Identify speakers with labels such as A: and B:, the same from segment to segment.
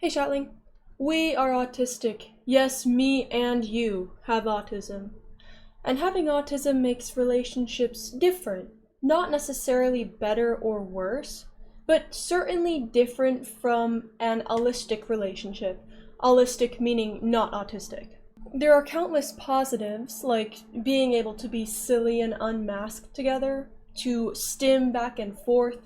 A: Hey Shatling. We are autistic. Yes, me and you have autism. And having autism makes relationships different. Not necessarily better or worse, but certainly different from an allistic relationship. Allistic meaning not autistic. There are countless positives, like being able to be silly and unmasked together, to stim back and forth.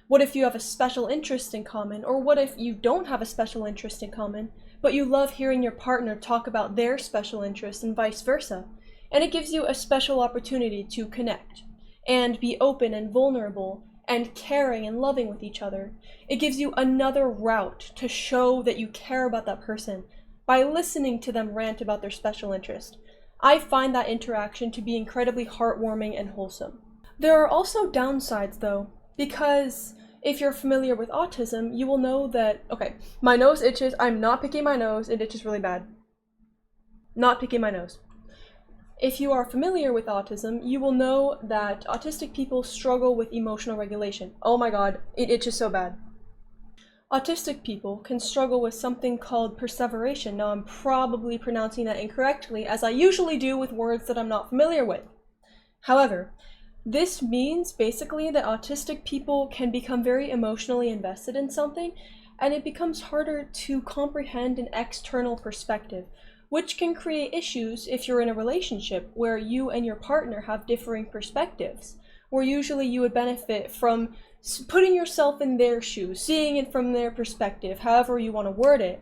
A: What if you have a special interest in common? Or what if you don't have a special interest in common, but you love hearing your partner talk about their special interests and vice versa? And it gives you a special opportunity to connect and be open and vulnerable and caring and loving with each other. It gives you another route to show that you care about that person by listening to them rant about their special interest. I find that interaction to be incredibly heartwarming and wholesome. There are also downsides though, because if you're familiar with autism, you will know that, okay, my nose itches, I'm not picking my nose, it itches really bad. Not picking my nose. If you are familiar with autism, you will know that autistic people struggle with emotional regulation. Oh my god, it itches so bad. Autistic people can struggle with something called perseveration. Now I'm probably pronouncing that incorrectly, as I usually do with words that I'm not familiar with. However, this means basically that autistic people can become very emotionally invested in something, and it becomes harder to comprehend an external perspective, which can create issues if you're in a relationship where you and your partner have differing perspectives, where usually you would benefit from putting yourself in their shoes, seeing it from their perspective, however you want to word it.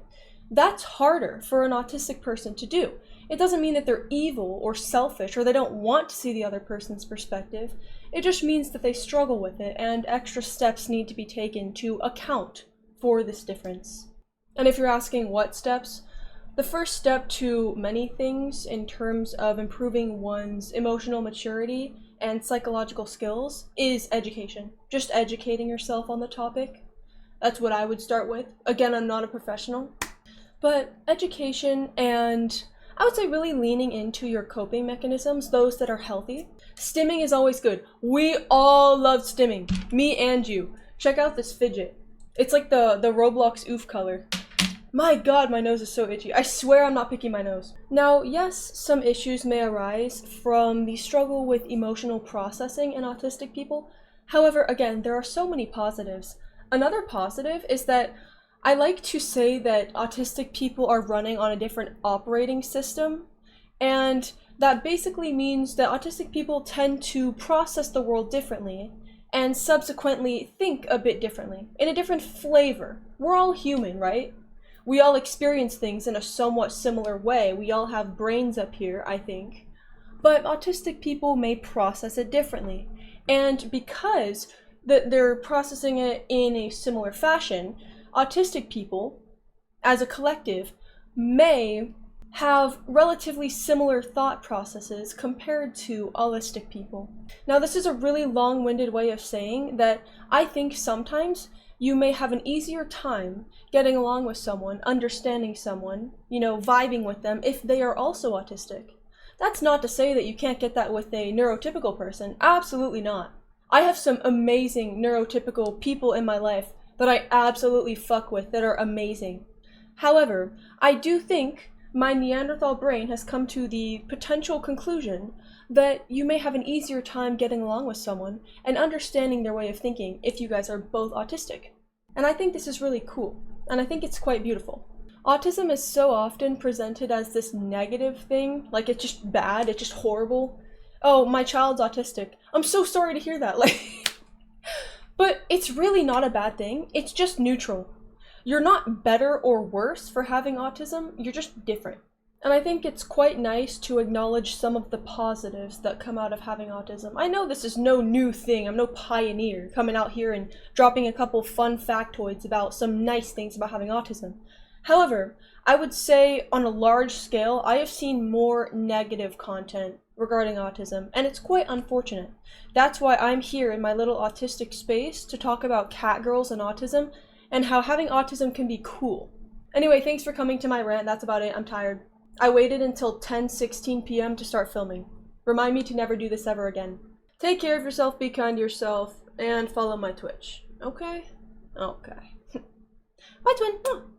A: That's harder for an autistic person to do. It doesn't mean that they're evil or selfish or they don't want to see the other person's perspective. It just means that they struggle with it and extra steps need to be taken to account for this difference. And if you're asking what steps, the first step to many things in terms of improving one's emotional maturity and psychological skills is education. Just educating yourself on the topic. That's what I would start with. Again, I'm not a professional. But education and I would say really leaning into your coping mechanisms, those that are healthy. Stimming is always good. We all love stimming. Me and you. Check out this fidget. It's like the Roblox oof color. My god, my nose is so itchy. I swear I'm not picking my nose. Now, yes, some issues may arise from the struggle with emotional processing in autistic people. However, again, there are so many positives. Another positive is that I like to say that autistic people are running on a different operating system, and that basically means that autistic people tend to process the world differently and subsequently think a bit differently, in a different flavor. We're all human, right? We all experience things in a somewhat similar way. We all have brains up here, I think. But autistic people may process it differently. And because they're processing it in a similar fashion, autistic people, as a collective, may have relatively similar thought processes compared to allistic people. Now, this is a really long-winded way of saying that I think sometimes you may have an easier time getting along with someone, understanding someone, vibing with them if they are also autistic. That's not to say that you can't get that with a neurotypical person. Absolutely not. I have some amazing neurotypical people in my life that I absolutely fuck with that are amazing. However, I do think my Neanderthal brain has come to the potential conclusion that you may have an easier time getting along with someone and understanding their way of thinking if you guys are both autistic. And I think this is really cool, and I think it's quite beautiful. Autism is so often presented as this negative thing, like it's just bad, it's just horrible. Oh, my child's autistic. I'm so sorry to hear that. But it's really not a bad thing, it's just neutral. You're not better or worse for having autism, you're just different. And I think it's quite nice to acknowledge some of the positives that come out of having autism. I know this is no new thing, I'm no pioneer coming out here and dropping a couple fun factoids about some nice things about having autism. However, I would say on a large scale, I have seen more negative content regarding autism, and it's quite unfortunate. That's why I'm here in my little autistic space to talk about catgirls and autism, and how having autism can be cool. Anyway, thanks for coming to my rant, that's about it, I'm tired. I waited until 10:16 p.m. to start filming. Remind me to never do this ever again. Take care of yourself, be kind to yourself, and follow my Twitch. Okay? Okay. Bye, twin! Oh.